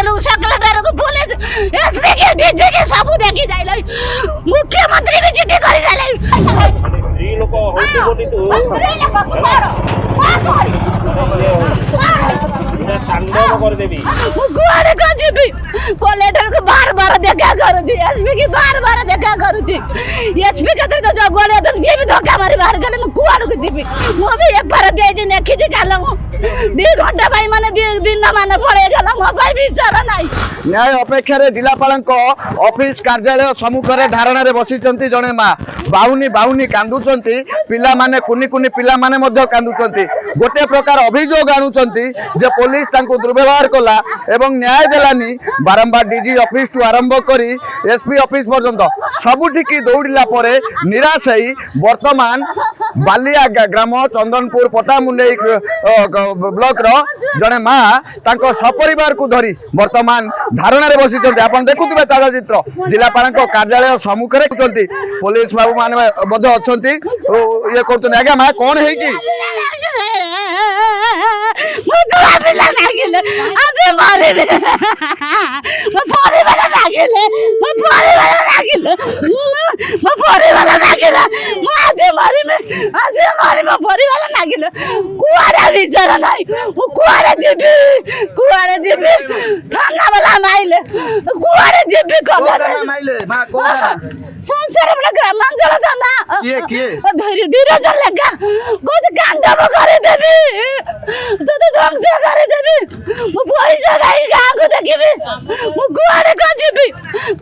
Collector secretary को police SP के DG के सब देखि जाइले मुख्यमंत्री भी चिट्ठी करि जाइले स्त्री लोक होती बोली तू स्त्री लोक इधर तांडव कर देबी गुआरे को जीबी कलेक्टर को बार-बार देखा करू थी एसपी की बार-बार देखा करू थी एसपी के तो जो बोले तो ये भी धोखा मारी बाहर गले मैं गुआरे को जीबी मो भी एक बार दे जी नेखी जी काला मु 2 घंटा भाई माने दिन ना माने पड़े गला मो भाई विचार नाही न्याय अपेक्षा रे जिलापाल ऑफिस कार्यालय सम्मुख रे धारणा रे बसिचंती जणे मा बाउनी बाउनी कांदुचंती पिला माने कुनी कुनी पिला माने मध्य कांदुचंती गोटे प्रकार अभियोग आनुचंती जे पुलिस तांको दुर्व्यवहार कला एवं न्याय देलानी बारंबार डीजी ऑफिस टू आरंभ करी एसपी ऑफिस पर्यंत सबुठिकी दौड़िला परे निराश होई वर्तमान बालिया ग्राम चंदनपुर पटामुंडई ब्लॉक रो जणे मा तांको सपरिवार को धरी वर्तमान धारणा रे बसिचंती आपण देखुथिबे ताजा चित्र जिलापाल कार्यालय सम्मुख रे कुचंती पुलिस बाबू माने बध अछंती ये करछन आगे मा कोन हेची मुझे पिला नागिले आजे मारे मैं परे वाला नागिले मैं परे वाला नागिले मैं परे वाला नागिले मैं आजे मारे मैं परे वाला नागिले कुआरा विचार नाही वो कुआरा दिबी थाना वाला नाइले कुआरा दिबी कबर माइले मा कोरा संसार में ग्रामांचल थाना किए धैर्य धीरज लगा कुछ गांडा करे देबी तो ध्वंस करे देबी मु पैसा गाई गाँ को देखिबी मु गुआरे को जीबी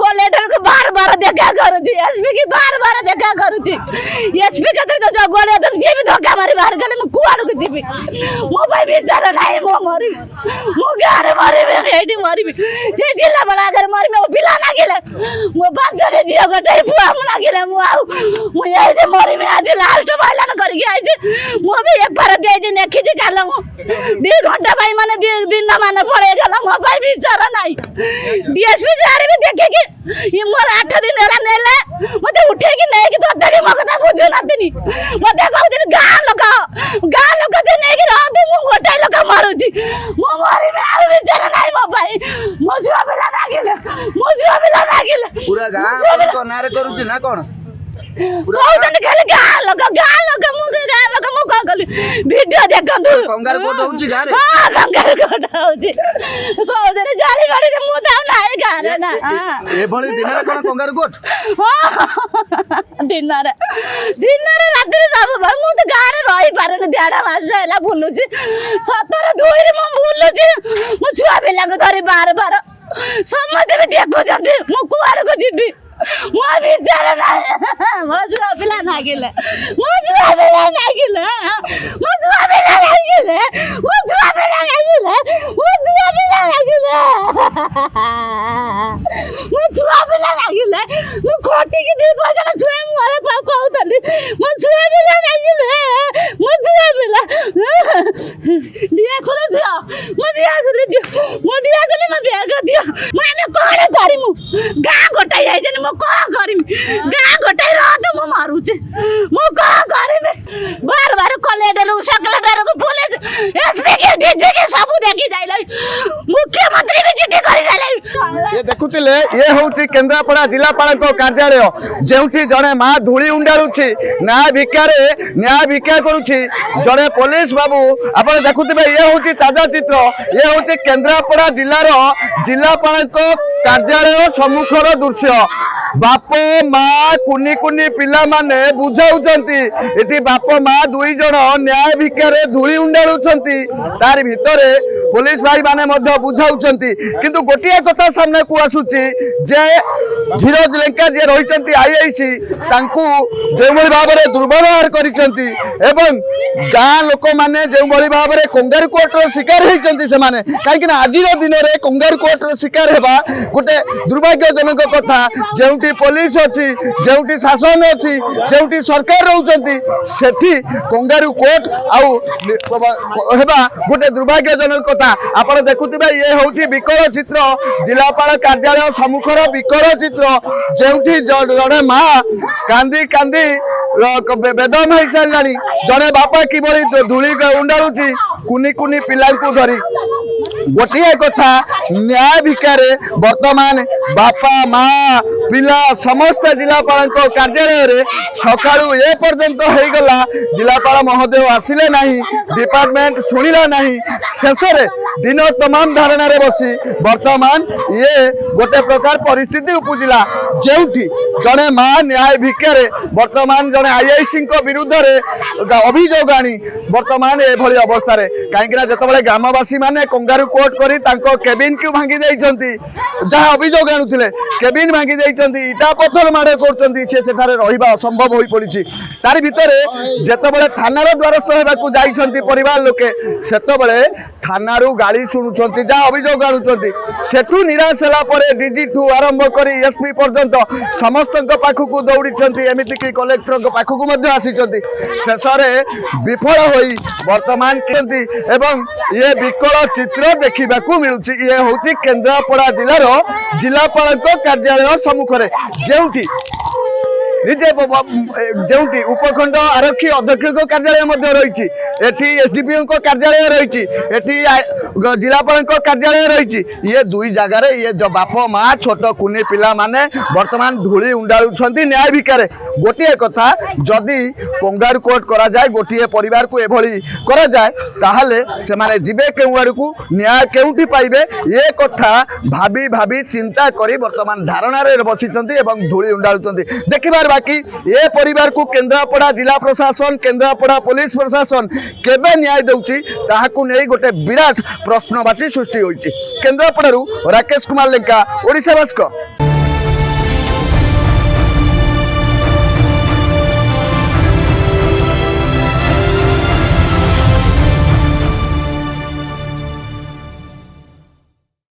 कलेक्टर को बार-बार देखा करू थी एसपी की बार-बार देखा करू थी एसपी के तो जो बोले तो ये भी धोखा मारी बाहर गले मु गुआरे को जीबी मो भाई विचार नाही मो मरी मु गारे मरी एडी मरी जे जिला बड़ा घर मरी में पिला ना गेले मो बांचरे दियो गटे बुआ मना गेले मु आउ मु एडी मरी में आज लास्ट बाइलान करके आइजे मो भी एक बार दे जे नेखी जे काला 2 घंटा भाई माने दिन ना माने पड़े गला मो भाई विचार नाही डीएसपी सारे भी देखे कि ये मोर 8 दिन होला नेले मते उठे कि नहीं कि तो तरी म कथा बुझे ना दिनी मते कहू दिन गां लोक जे नहीं कि रहते मु गोटे लोक मारू छी मो मारी में आ विचार नाही मो भाई मो जुआ बेला नागिले पूरा गां को नारे करू छी ना कोन कहू खाली गां लोक मु का गली वीडियो देखंतु कंगार कोट होउची गां रे हां कंगार कोट होउची कहू दिन जाली बाड़ी जे मु दाउ नाही गां रे ना ए भली दिन रे कोन कंगार कोट दिन रे रात्रि सब भर मु तो गां रे रही पारन ध्याड़ा मास हैला बुलुची 17 2 रे मु बुलुची मु छुआ बेला को धरी बार समझ में देखो जंदी मु कुआर को जीबी मु विचार ना मो जुआ पिला नागिले मु खोटी की दी भजन छुए मोरे पाव कहतली मु छुए पिला नागिले मु छुए पिला दिया खोले दियो मु दिया चले मैं बैग दियो माने कोन करी मु गां गोटाई जाय जने मु को करिम गां गोटाई रह तो मु मारू छे मु को करिम बार कलेक्टर सेक्रेटरी को पुलिस एसपी के डीजी के सब देखि जाइले मुख्यमंत्री भी चिट्ठी करि जाइले ये देखुतिले ये होउची केंद्रापड़ा जिलापाल कार्यालय जेउठी जणे मा धूली उंडाळुची न्याय भिक्षा करूची जणे पुलिस बाबू आपण देखुतिबे ये होउची ताजा चित्र ये होउची केंद्रापड़ा जिल्लार जिलापाल कार्यालय सम्मुखर दृश्य बाप माँ कुनी कुनी पिला माने बुझाउचंती एटी बाप माँ 2 जण न्याय भिक्षारे धूली उंडाळुचंती तार भितरे पुलिस भाई माने मध्य बुझाउचंती किंतु गोटिया कथा सामने को आसुची जे धीरज लेंका जे रहिचंती आईआईसी तांकू जे भली भाबरे दुर्व्यवहार करिचंती एवं गां लोक माने जे भली भाबरे कंगारू कोर्ट रो शिकार हेचंती से माने काहे कि आजिर दिन रे कंगारू कोर्ट रो शिकार हेबा गोटे दुर्भाग्यजनक कथा जेउटी पुलिस अछि जेउटी शासन अछि जेउटी सरकार रहउचंती सेठी कंगारू कोर्ट आउ हेबा गोटे दुर्भाग्यजनक कथा आपण देखुतिबा ये होउची विकल चित्र जिलापाल कार्यालय सम्मुखर विकल चित्र जेउठी जणे मा कांदी कांदी बेदम हो सारी जड़े बापा कि धूली उंडाळुची कुनी कुनी पिला धरी गोटे कथा न्याय भिकारे वर्तमान बापा माँ पिला समस्त जिलापाल कार्यालय सकाळू ए पर्यंत हो गला जिलापाल महोदय आसिले नहीं डिपार्टमेंट शुणिला नहीं शेष दिन तमाम धारणा बसी वर्तमान ये गोटे प्रकार परिस्थिति उपजिला जेउठी जड़े माँ न्याय भिक्षारे वर्तमान जड़े आईआईसी विरुद्ध अभियोग आनी वर्तमान एभली अवस्था कहीं जिते ग्रामवासी माने कंगारू कोर्ट करी केबिन को भांगी जाइछंती जहाँ अभियोग आणुथिले केबिन भांगी जाइछंती इटा पत्थर माड़ कर रहिबा असंभव हो पड़ी तार भितर जेतेबेले थानार द्वारस्थ होगाकू जाइछंती परिवार लोके सेतेबेले थानारू गाड़ी शुणुंट जहाँ अभियोग आणुंट सेठू निराश है डीजी ठू आरंभ कर एसपी पर्यंत समस्त पाखक दौड़ी एमतीक कलेक्टर पाखक आसी शेष विफल हो वर्तमान एवं ये विकल चित्र देखा मिलूँ ये हूँ केन्द्रापड़ा जिलार जिलापाल कार्यालय सम्मुखें जो निजे जो उपखंड आरक्षी अध्यक्ष कार्यालय रही एसडीपीओ कार्यालय रही जिलापाल कार्यालय रही ये दुई जगार ये बाप माँ छोट कुनी पिला माने वर्तमान धूली उंडालुंट न्याय भिकारे गोटे कथा जदि कंगारू कोर्ट करा जाए गोटे परिवार को एभली करा जाए ताहले से माने जीवे केउ आड़ को न्याय केउठी पाइबे ये कथा भाभी भाभी चिंता करी वर्तमान धारणा बसी धूली उंडालुंट देखिबार बाकी ये परिवार को केन्द्रापड़ा जिला प्रशासन केन्द्रापड़ा पुलिस प्रशासन केबे न्याय दउची ताहाकू नै गोटे विराट प्रश्नवाची सृष्टि होइछि। केन्द्रापड़ारू राकेश कुमार लेंका ओडिशा भास्कर।